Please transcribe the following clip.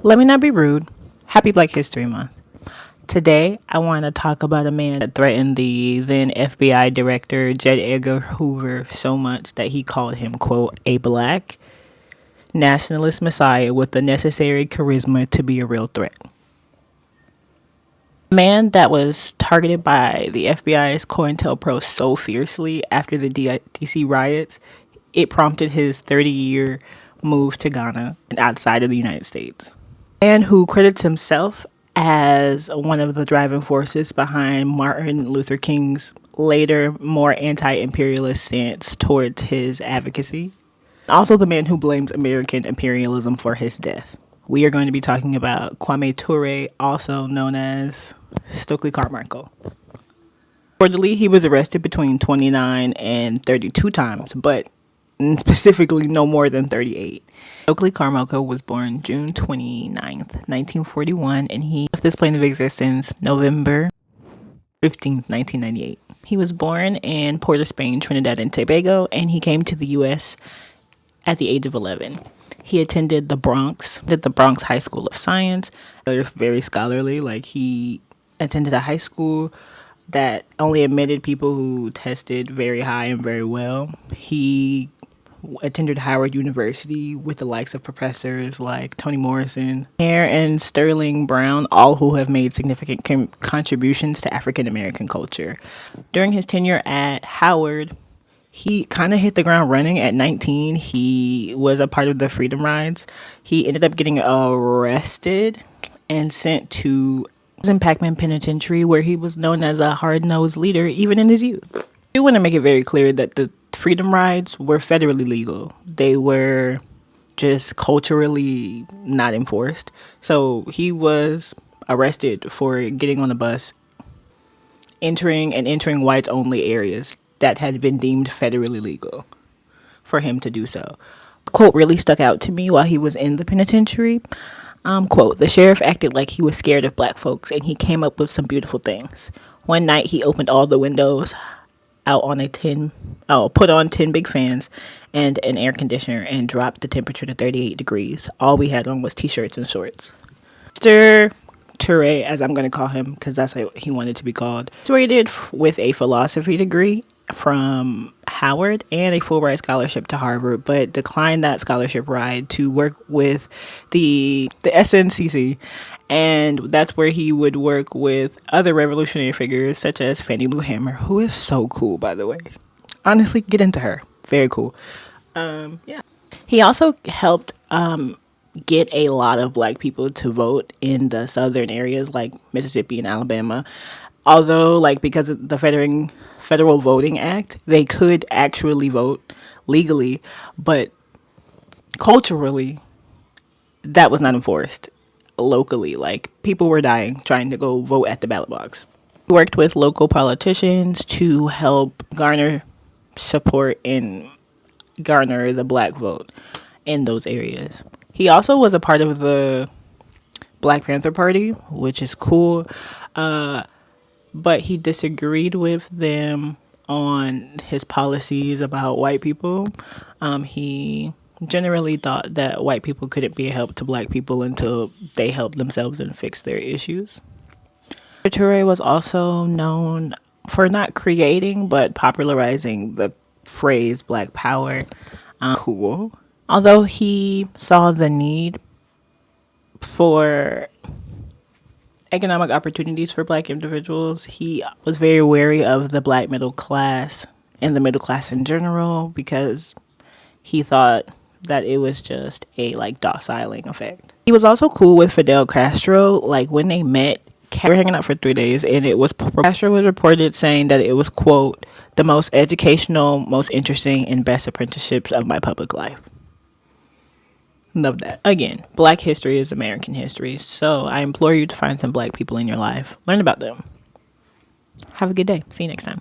Let me not be rude. Happy Black History Month. Today, I want to talk about a man that threatened the then FBI director, J. Edgar Hoover, so much that he called him, quote, a black nationalist messiah with the necessary charisma to be a real threat. A man that was targeted by the FBI's COINTELPRO so fiercely after the DC riots, it prompted his 30-year move to Ghana and outside of the United States. Man who credits himself as one of the driving forces behind Martin Luther King's later, more anti-imperialist stance towards his advocacy. Also the man who blames American imperialism for his death. We are going to be talking about Kwame Ture, also known as Stokely Carmichael. Reportedly, he was arrested between 29 and 32 times, but specifically no more than 38. Stokely Carmichael was born June 29th, 1941, and he left this plane of existence November 15th, 1998. He was born in Port of Spain, Trinidad and Tobago, and he came to the U.S. at the age of 11. He attended the Bronx High School of Science. They're very scholarly. Like, he attended a high school that only admitted people who tested very high and very well. He attended Howard University with the likes of professors like Toni Morrison, Hare, and Sterling Brown, all who have made significant contributions to African American culture. During his tenure at Howard, he kind of hit the ground running. At 19, he was a part of the Freedom Rides. He ended up getting arrested and sent to Packman Penitentiary, where he was known as a hard-nosed leader even in his youth. I want to make it very clear that the Freedom Rides were federally legal. They were just culturally not enforced. So he was arrested for getting on a bus, entering whites-only areas that had been deemed federally legal for him to do so. The quote really stuck out to me while he was in the penitentiary. Quote, the sheriff acted like he was scared of black folks, and he came up with some beautiful things. One night he opened all the windows put on 10 big fans and an air conditioner and dropped the temperature to 38 degrees. All we had on was t-shirts and shorts. Mr. Ture, as I'm going to call him because that's how he wanted to be called, graduated with a philosophy degree from Howard and a full ride scholarship to Harvard, but declined that scholarship ride to work with the SNCC, and that's where he would work with other revolutionary figures such as Fannie Lou Hamer, who is so cool, by the way. Honestly, get into her. Very cool. Yeah. He also helped get a lot of black people to vote in the southern areas like Mississippi and Alabama. Although, because of the Federal Voting Act, they could actually vote legally, but culturally, that was not enforced locally. People were dying trying to go vote at the ballot box. He worked with local politicians to help garner support and garner the black vote in those areas. He also was a part of the Black Panther Party, which is cool. But he disagreed with them on his policies about white people. He generally thought that white people couldn't be a help to black people until they helped themselves and fixed their issues. Ture was also known for not creating but popularizing the phrase Black Power. Cool. Although he saw the need for economic opportunities for black individuals, he was very wary of the black middle class and the middle class in general because he thought that it was just a dociling effect. He was also cool with Fidel Castro. When they met, they were hanging out for 3 days, and Castro was reported saying that it was, quote, the most educational, most interesting, and best apprenticeships of my public life. Love that. Again, black history is American history, so I implore you to find some black people in your life. Learn about them. Have a good day. See you next time.